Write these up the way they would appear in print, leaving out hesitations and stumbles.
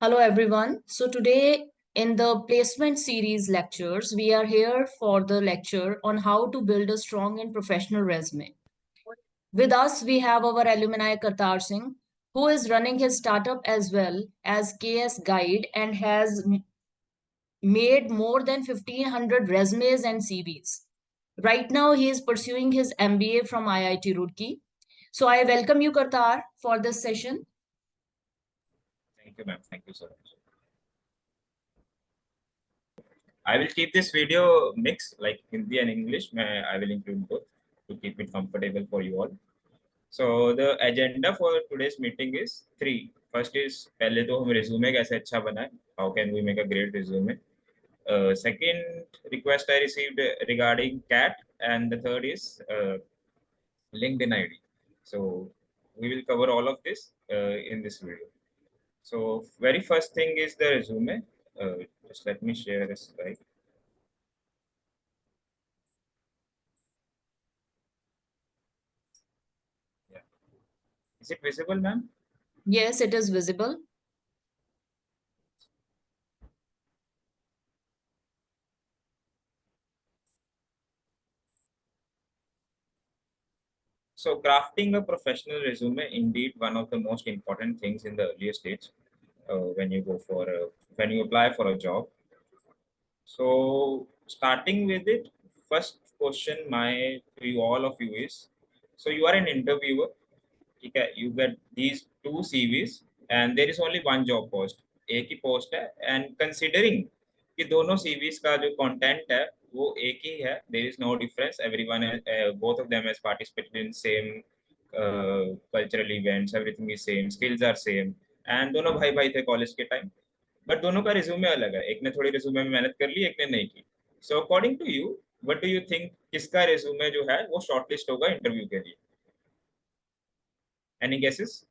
Hello, everyone. So, today in the placement series lectures, we are here for the lecture on how to build a strong and professional resume. With us, we have our alumni Kartar Singh, who is running his startup as well as KS Guide and has made more than 1,500 resumes and CVs. Right now, he is pursuing his MBA from IIT Roorkee. So, I welcome you, Kartar, for this session. Thank you, ma'am. Thank you so much. I will keep this video mixed, like Hindi and English. I will include both to keep it comfortable for you all. So the agenda for today's meeting is three. First is पहले तो हम resume कैसे अच्छा बनाए. How can we make a great resume? Second request I received regarding CAT, and the third is LinkedIn ID. So we will cover all of this in this video. So very first thing is the resume. Just let me share this slide. Yeah. Is it visible, ma'am? Yes, it is visible. So crafting a professional resume, indeed one of the most important things in the earlier stage when you go for when you apply for a job. So starting with it, first question my to you, all of you is, so you are an interviewer. Okay, you get these two CVs and there is only one job post. एक ही post है and considering कि दोनों CVs का जो content है वो एक ही है, there is no difference. Everyone both of them has participated in same cultural events, everything is same, skills are same, and दोनों भाई भाई थे कॉलेज के टाइम, बट दोनों का रिज्यूमे अलग है. एक ने थोड़ी रिज्यूमे में मेहनत कर ली, एक ने नहीं की. So according to you, what do you think, किसका रिज्यूमे जो है वो शॉर्टलिस्ट होगा इंटरव्यू के लिए? Any guesses?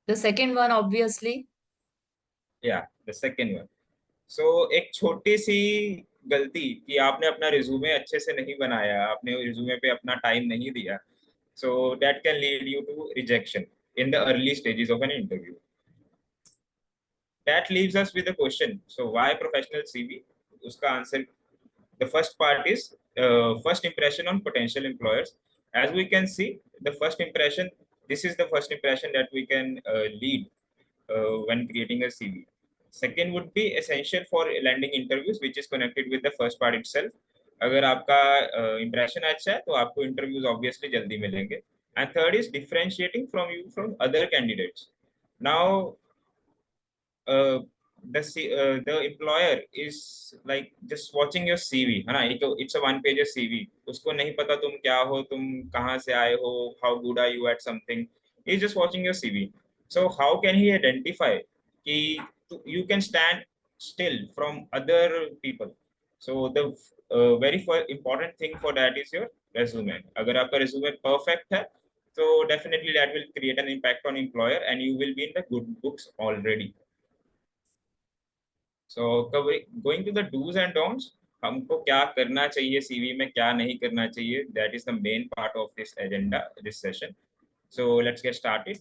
The second one, obviously. या द सेकंड वन. सो एक छोटी सी गलती कि आपने अपना रिज्यूमे अच्छे से नहीं बनाया, आपने रिज्यूमे पे अपना टाइम नहीं दिया, so that can lead you to rejection in the early stages of an interview. That leaves us with a question, so why professional CV? Uska answer, the first part is first impression on potential employers. As we can see, the first impression, this is the first impression that we can lead when creating a CV. Second would be essential for landing interviews, which is connected with the first part itself. अगर आपका impression अच्छा है तो आपको interviews obviously जल्दी मिलेंगे. And third is differentiating from you from other candidates. Now uh, the employer is like just watching your CV, है ना? It's a one page CV. उसको नहीं पता तुम क्या हो, तुम कहाँ से आए हो, how good are you at something. He's just watching your CV. So how can he identify कि you can stand still from other people? So the very important thing for that is your resume. अगर आपका resume perfect है, so definitely that will create an impact on employer and you will be in the good books already. So going to the dos and don'ts, हमको क्या करना चाहिए CV में, क्या नहीं करना चाहिए, that is the main part of this agenda, this session. So let's get started.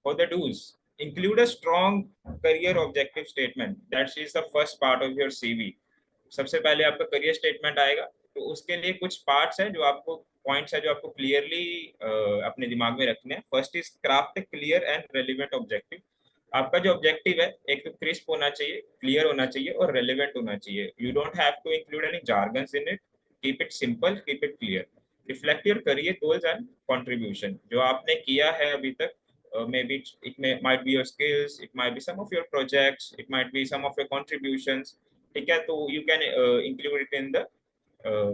For the dos, include a strong career objective statement. That is the first part of your CV. सबसे पहले आपका career statement आएगा, तो उसके लिए कुछ parts है जो आपको, पॉइंट्स है जो आपको क्लियरली अपने दिमाग में रखने हैं. First is craft clear and relevant objective. आपका जो ऑब्जेक्टिव है एक तो क्रिस्प होना चाहिए, क्लियर होना चाहिए और रेलिवेंट होना चाहिए. You don't have to include any jargons in it. Keep it simple, keep it clear. Reflect your career goals and contribution. जो आपने किया है अभी तक, maybe might be your skills, it might be some of your projects, it might be some of your contributions. ठीक है, तो you can include it in the uh,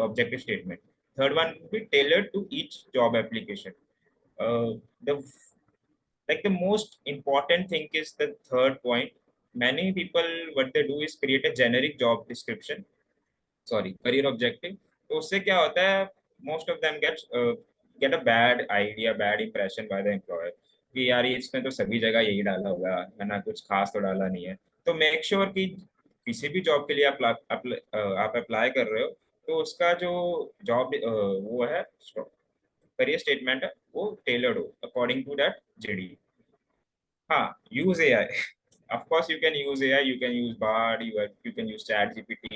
objective statement. Third one will be tailored to each job application. The like the most important thing is the third point. Many people, what they do is create a generic job description, sorry, career objective. तो उससे क्या होता है, most of them get a bad idea, bad impression by the employer कि यार ये इसने तो सभी जगह यही डाला होगा, है ना, कुछ खास तो डाला नहीं है. तो मेक श्योर कि किसी भी जॉब के लिए आप अप्लाई कर रहे हो तो उसका जो जॉब वो है, करियर स्टेटमेंट है वो टेलर्ड हो अकॉर्डिंग टू दैट जेडी. हाँ, use AI. Of course, you can use AI, you can use Bard, you can use ChatGPT,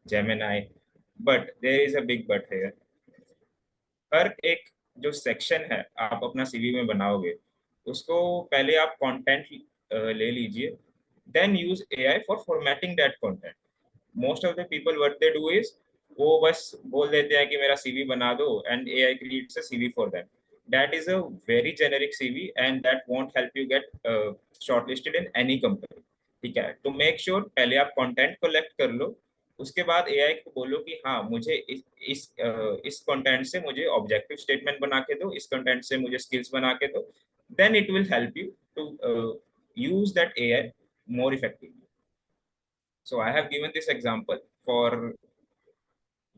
Gemini, but there is a big but here. हर एक जो section है आप अपना CV में बनाओगे उसको पहले आप कंटेंट ले लीजिए, then use AI for formatting that content. Most of the people what they do is वो बस बोल देते हैं कि मेरा सीवी बना दो and AI creates a CV for them. That is a very generic CV and that won't help you get shortlisted in any company. ठीक है, तो मेक श्योर पहले आप कंटेंट कलेक्ट कर लो, उसके बाद एआई को बोलो कि हाँ मुझे इस कंटेंट से मुझे ऑब्जेक्टिव स्टेटमेंट बना के दो, इस कंटेंट से मुझे स्किल्स बना के दो, then it will help you to use that AI more effectively. So I have given this example for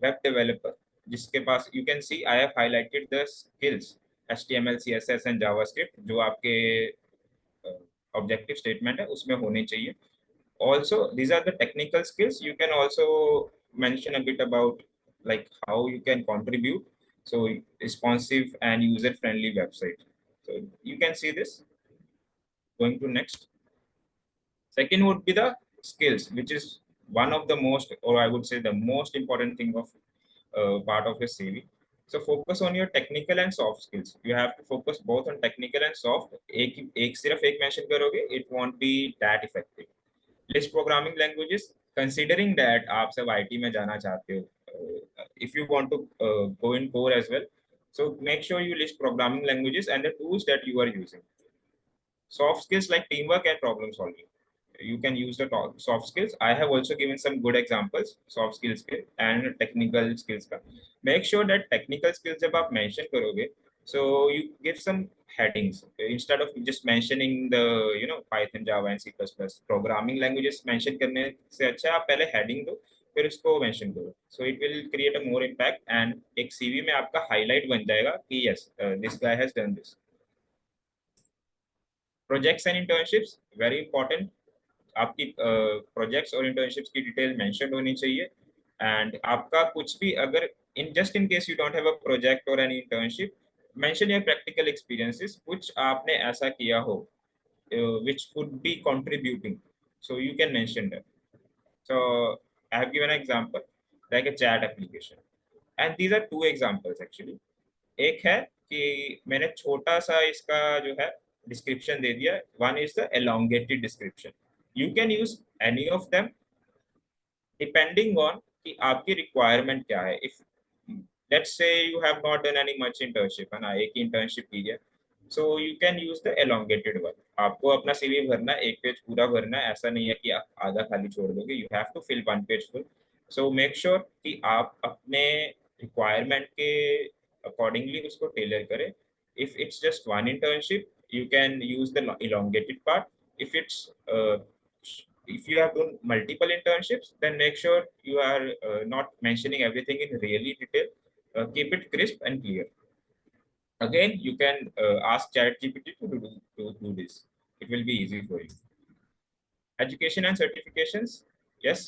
web developer, जिसके पास you can see I have highlighted the skills HTML, CSS and JavaScript जो आपके objective statement है उसमें होने चाहिए. Also, these are the technical skills. You can also mention a bit about like how you can contribute. So responsive and user-friendly website. So you can see this. Going to next. Second would be the skills, which is one of the most, or I would say the most important thing of part of your CV. So focus on your technical and soft skills. You have to focus both on technical and soft. एक सिर्फ एक mention करोगे, it won't be that effective. List programming languages, considering that आप सब IT में जाना चाहते हो, if you want to go in core as well, so make sure you list programming languages and the tools that you are using. Soft skills like teamwork and problem solving. You can use the soft skills. I have also given some good examples, soft skills के and technical skills का. Make sure that technical skills जब आप mention करोगे, so you give some headings instead of just mentioning the Python, Java and C++. Programming languages mention करने से अच्छा आप पहले heading दो, फिर उसको mention करो. So it will create a more impact and एक CV में आपका highlight बन जाएगा कि yes, this guy has done this. Projects and internships very important. आपकी प्रोजेक्ट्स और इंटर्नशिप्स की डिटेल मेंशन होनी चाहिए. एंड आपका कुछ भी अगर in case you don't have a project और any internship, mention your practical experiences कुछ आपने ऐसा किया हो which could be contributing, so you can mention that. So I have given an example like a chat application, and these are two examples actually. एक है कि मैंने छोटा सा इसका जो है डिस्क्रिप्शन दे दिया. One is the elongated description. You can use any of them depending on कि आपकी रिक्वायरमेंट क्या है. If let's say you have not done any much internship, है ना, एक ही इंटर्नशिप की है, सो you can use the elongated one. आपको अपना सीवी भरना है, एक पेज पूरा भरना है, ऐसा नहीं है कि आप आधा खाली छोड़ दोगे. You have to fill one page full. So make sure कि आप अपने रिक्वायरमेंट के अकॉर्डिंगली उसको टेलर करें. If it's just one internship you can use the elongated part. If you have done multiple internships, then make sure you are not mentioning everything in really detail. Keep it crisp and clear. Again, you can ask ChatGPT to do this. It will be easy for you. Education and certifications. Yes.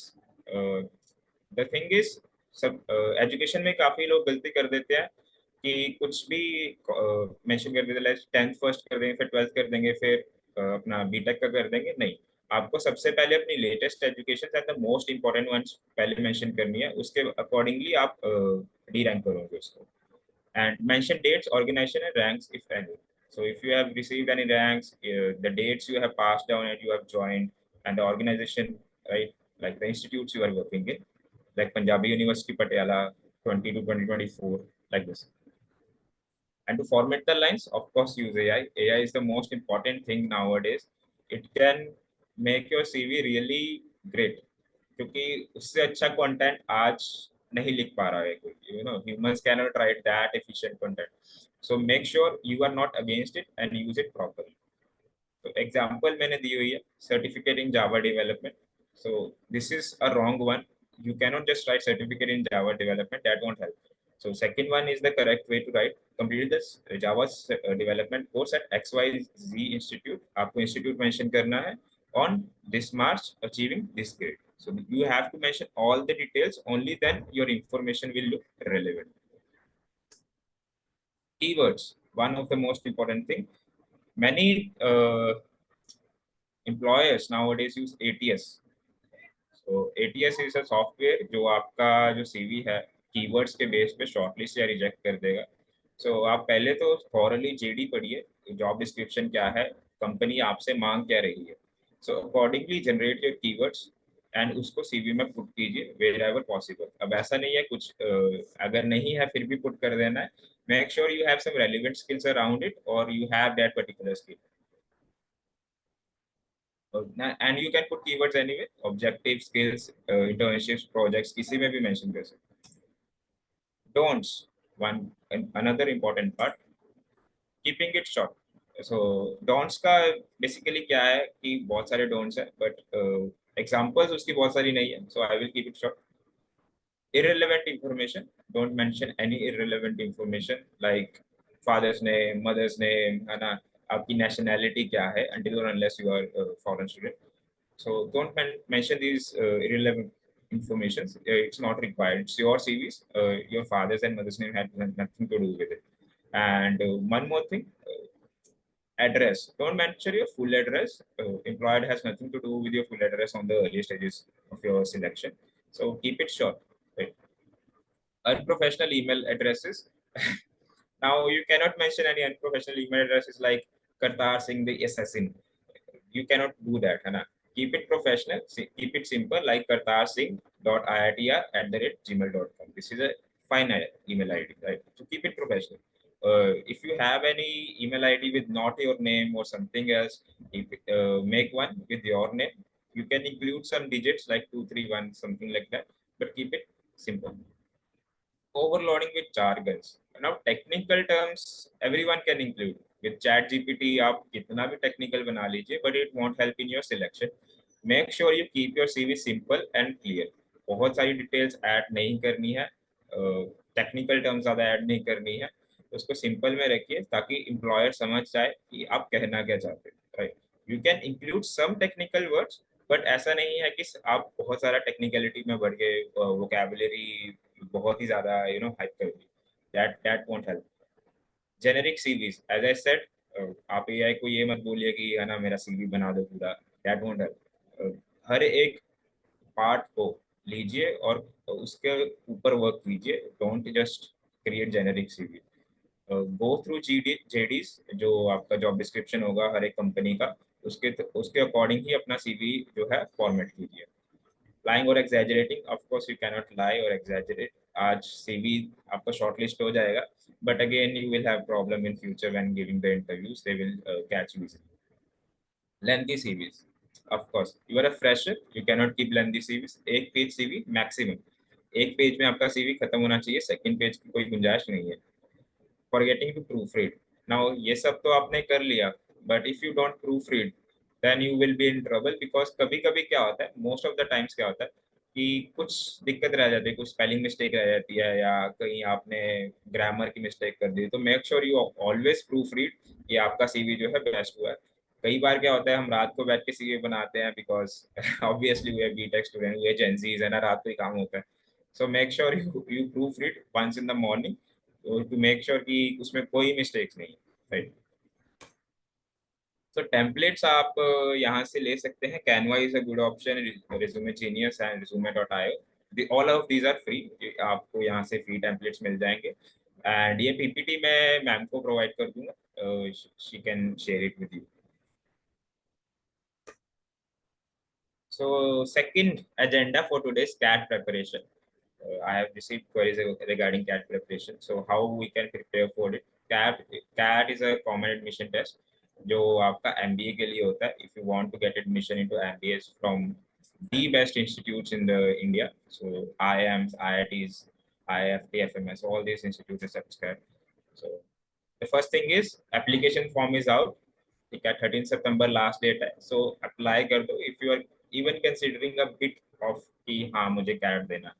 The thing is, सब education में काफी लोग गलती कर देते हैं कि कुछ भी मेंशन कर देते हैं. 10th फर्स्ट कर देंगे, फिर 12th कर देंगे, फिर अपना बीटेक का कर देंगे. नहीं, आपको सबसे पहले अपनी latest education and the most important ones पहले मेंशन करनी है, उसके अकॉर्डिंगली आप डी रैंक करोगे उसको. And mention dates, organization, and ranks if any. So if you have received any ranks, the dates you have passed down and you have joined, and the organization, right, like the institutes you are working in, like Punjabi University Patiala 20 to 2024, like this. And to format the lines, of course, use AI. AI is the most important thing nowadays. It can make your CV really great. क्योंकि उससे अच्छा content आज नहीं लिख पा रहा है कोई. Humans cannot write that efficient content. So make sure you are not against it and use it properly. तो एग्जाम्पल मैंने दी हुई है, certificate in Java development. So this is a wrong one. You cannot just write certificate in Java development. That won't help. So second one is the correct way to write. Complete this Java development course at XYZ Institute. आपको institute mention करना है. On this March, achieving this grade. So you have to mention all the details. Only then your information will look relevant. Keywords, one of the most important thing. Many employers nowadays use ATS. So ATS is a software जो आपका जो CV है keywords के base पे shortlist या reject कर देगा. सो आप पहले तो थॉरली जेडी पढ़िए, जॉब डिस्क्रिप्शन क्या है, कंपनी आपसे मांग क्या रही है. So accordingly generate your keywords and उसको सीवी में पुट कीजिए वेर एवर पॉसिबल. अब ऐसा नहीं है कुछ अगर नहीं है फिर भी पुट कर देना है. Make sure you have some relevant skills around it और you have that particular skill. And you can put keywords anyway, objective skills, internships, projects, किसी में भी मेंशन कर सकते. Don'ts, one another important part, keeping it short. So don'ts का basically क्या है कि बहुत सारे डोंट्स है बट एग्जांपल्स उसकी बहुत सारी नहीं है, so I will keep it short. Irrelevant information, don't mention any irrelevant information like father's name, mother's name, है ना, आपकी nationality क्या है, until or unless you are a foreign student. So don't mention these irrelevant informations. It's not required. It's your CVs. Your father's and mother's name had nothing to do with it. And one more thing, address. Don't mention your full address. Employer has nothing to do with your full address on the early stages of your selection. So keep it short. Right? Unprofessional email addresses. Now you cannot mention any unprofessional email addresses like Kartar Singh the assassin. You cannot do that, है ना. Keep it professional, keep it simple like kartarsingh.iitr@gmail.com. This is a fine email ID, right? So keep it professional. If you have any email ID with not your name or something else, make one with your name. You can include some digits like 231, something like that, but keep it simple. Overloading with jargons. Now, technical terms everyone can include. With Chat GPT, आप कितना भी technical बना लीजिए, but it won't help in your selection. Make sure you keep your CV simple and clear. बहुत सारी details add नहीं करनी है, technical terms ज़्यादा add नहीं करनी है. उसको simple में रखिए ताकि employer समझ जाए कि आप कहना क्या चाहते हैं. Right? You can include some technical words, but ऐसा नहीं है कि आप बहुत सारा टेक्निकलिटी में बढ़ गए, वोकैबुलरी बहुत ही ज्यादा हाइप कर दी. That won't help. Generic CVs, as I said, आप एआई को ये मत बोलिए कि है ना मेरा सीवी बना दो पूरा. That won't help. हर एक पार्ट को लीजिए और उसके ऊपर वर्क कीजिए. Don't just create generic CV. Go through JDs, जो आपका जॉब डिस्क्रिप्शन होगा हर एक कंपनी का, उसके अकॉर्डिंग ही अपना सीवी जो है फॉर्मेट कीजिए. लाइंग और exaggerating, of course you can not lie और एग्जैजरेट. आज सीवी आपका शॉर्टलिस्ट हो जाएगा, but again you will have problem in future when giving the interviews, they will catch you easily. Lengthy CVs, of course you are a fresher, you can not keep lengthy CVs. एक page CV maximum, एक page में आपका CV खत्म होना चाहिए, second page की कोई गुंजाइश नहीं है. forgetting to proofread. Now ये सब तो आपने कर लिया, but if you don't proofread, then you will be in trouble because कभी कभी क्या होता है, most of the times क्या होता है कि कुछ दिक्कत रह जाती है, कुछ स्पेलिंग मिस्टेक रह जाती है या कहीं आपने ग्रामर की मिस्टेक कर दी. तो make sure you always proof read कि आपका सीवी जो है बेस्ट हुआ है. कई बार क्या होता है हम रात को बैठ के सीवी बनाते हैं because obviously we are B Tech student, we are Gen Zs, है ना, रात को ही काम होता है. So make sure you proof read once in the morning to make sure कि उसमें कोई मिस्टेक्स नहीं है. राइट. तो टेम्पलेट्स आप यहाँ से ले सकते हैं. Canva is a good option, Resume Genius and Resume dot IO, all of these are free. आपको यहाँ से फ्री टेम्पलेट्स मिल जाएंगे. एंड ये पीपीटी मैं मैम को प्रोवाइड कर दूंगा, she can share it with you. So second agenda for today's CAT preparation. I have received queries regarding CAT preparation. So how we can prepare for it? CAT is a common admission test जो आपका MBA के लिए होता है. If you want to get admission into MBAs from the best institutes in the India, so IIMs, IITs, IFT, FMS, all these institutes are subscribed. So the first thing is application form is out. ठीक है, 13 सितंबर last date है. So apply कर दो if you are even considering a bit of कि हाँ मुझे cat देना.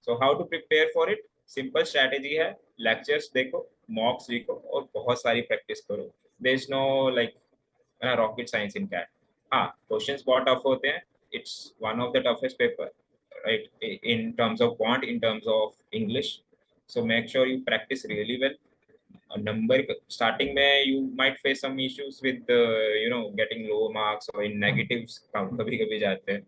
So how to prepare for it? Simple strategy है. लेक्चर्स देखो, मॉक्स लिखो और बहुत सारी प्रैक्टिस करो. There is know like rocket science in cat. हाँ, क्वेश्चंस बहुत टफ होते हैं. It's one of the toughest paper, right, in terms of quant, in terms of English. So make sure you practice really well. number starting में you might face some issues with getting low marks or in negatives कभी कभी जाते हैं,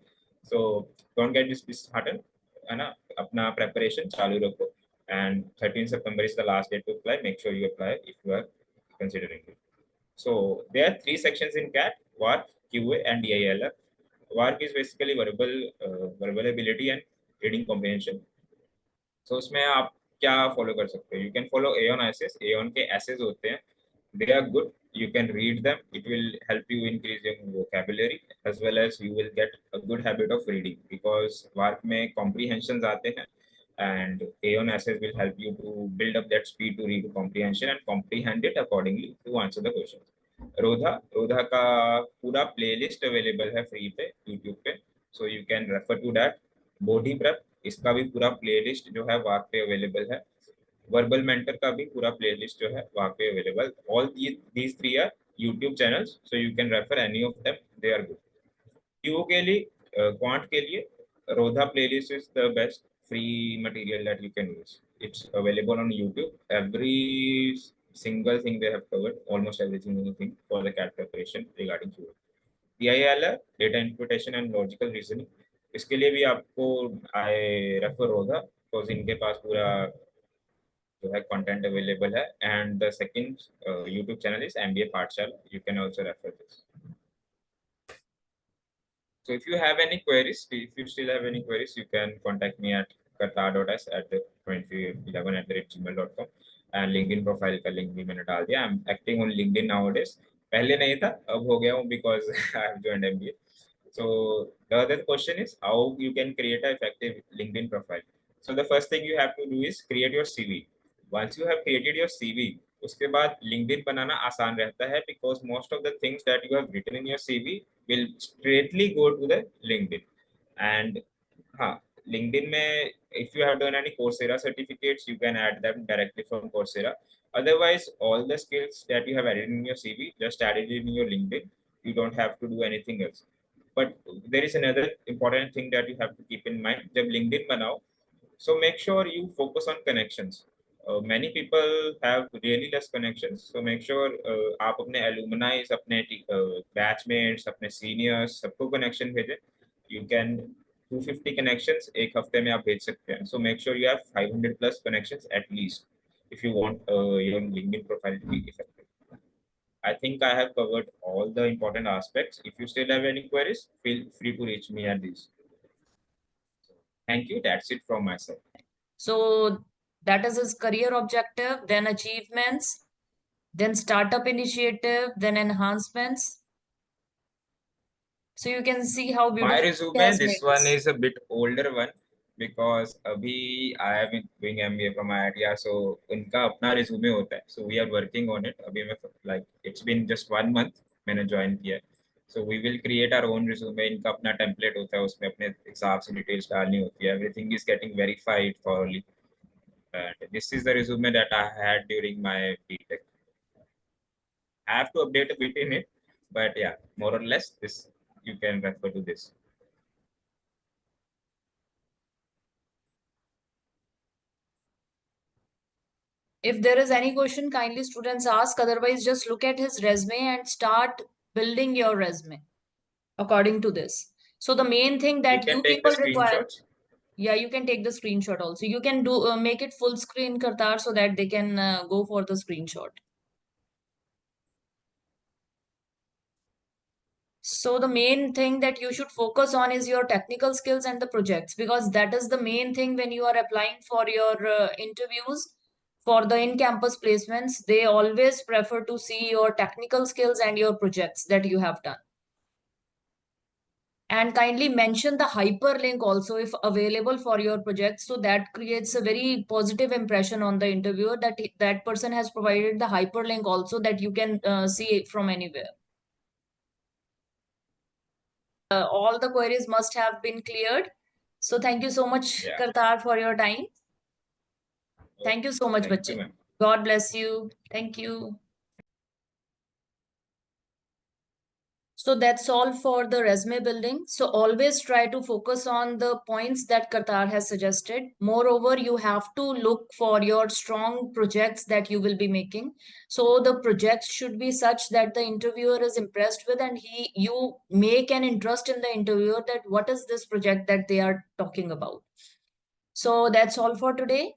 so don't get disheartened, है ना, अपना preparation चालू रखो, and 13 September is the last date to apply. Make sure you apply if you are considering it. So there are three sections in CAT: WARC, QA, and DILR. WARC is basically verbal ability and reading comprehension. So उसमें आप क्या follow कर सकते हो? You can follow Aeon essays. Aeon के essays होते हैं, they are good. You can read them. It will help you increase your vocabulary as well as you will get a good habit of reading because work में comprehensions आते हैं, and Aeon essays will help you to build up that speed to read comprehension and comprehend it accordingly to answer the questions. Rodha का पूरा playlist available है free पे YouTube पे, so you can refer to that. Bodhee Prep, इसका भी पूरा playlist जो है वहाँ पे अवेलेबल है. वर्बल मेंटर का भी पूरा प्लेलिस्ट जो है वहाँ पे available. All these three are YouTube channels, so you can refer any of them, they are good. Q के लिए, क्वांट के लिए, Rodha playlist is the best free material that you can use. It's available on YouTube. Every single thing they have covered, almost every single thing for the CAT preparation regarding QA. DILR, data interpretation and logical reasoning, इसके लिए भी आपको I refer होगा because इनके पास पूरा जो है content available है. And the second YouTube channel is MBA Pathshala. You can also refer this. So if you have any queries, if you still have any queries, you can contact me at kartar.s at the 2011@gmail.com. And LinkedIn profile का link भी मैंने डाल दिया. I'm acting on LinkedIn nowadays. पहले नहीं था, अब हो गया हूँ because I have joined MBA. So the other question is how you can create an effective LinkedIn profile. So the first thing you have to do is create your CV. Once you have created your CV, उसके बाद LinkedIn बनाना आसान रहता है because most of the things that you have written in your CV will straightly go to the LinkedIn. And हाँ, LinkedIn में if you have done any Coursera certificates, you can add them directly from Coursera. Otherwise, all the skills that you have added in your CV, just add it in your LinkedIn. You don't have to do anything else. But there is another important thing that you have to keep in mind. जब LinkedIn बनाओ, so make sure you focus on connections. Many people have really less connections, so make sure आप अपने alumni, अपने batchmates, अपने seniors सबको connection भेजें. You can 250 connections एक हफ्ते में आप भेज सकते हैं. So make sure you have 500 plus connections at least if you want your LinkedIn profile to be effective. I think I have covered all the important aspects. If you still have any queries, feel free to reach me at these. Thank you. That's it from my side. So that is his career objective, then achievements, then startup initiative, then enhancements. So you can see how My beautifully he resume, has this made one this. is a bit older one because abhi I have been doing MBA from IIT, so उनका अपना resume होता है. So we are working on it. अभी मैं like it's been just 1 month मैंने join किया है. So we will create our own resume. इनका अपना template होता है, उसमें अपने हिसाब से details डालनी होती है. Everything is getting verified thoroughly. And this is the resume that I had during my BTech. I have to update a bit in it, but yeah, more or less this you can refer to this. If there is any question, kindly students ask. Otherwise, just look at his resume and start building your resume according to this. So the main thing We that can you take the people require, screenshots. yeah, you can take the screenshot also. You can do make it full screen, Kartar, so that they can go for the screenshot. So the main thing that you should focus on is your technical skills and the projects, because that is the main thing when you are applying for your interviews for the in-campus placements. They always prefer to see your technical skills and your projects that you have done. And kindly mention the hyperlink also if available for your project, so that creates a very positive impression on the interviewer that that person has provided the hyperlink also, that you can see it from anywhere. All the queries must have been cleared. So thank you so much, Yeah. Kartar, for your time. Thank you so much, Thank you, Bache. ma'am. God bless you. Thank you. So that's all for the resume building. So always try to focus on the points that Qatar has suggested. Moreover, you have to look for your strong projects that you will be making. So the projects should be such that the interviewer is impressed with, and you make an interest in the interviewer that what is this project that they are talking about. So that's all for today.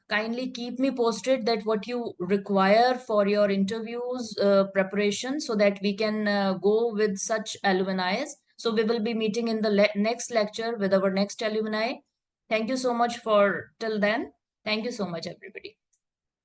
Kindly keep me posted that what you require for your interviews preparation so that we can go with such alumni. So we will be meeting in the next lecture with our next alumni. Thank you so much for till then. Thank you so much, everybody.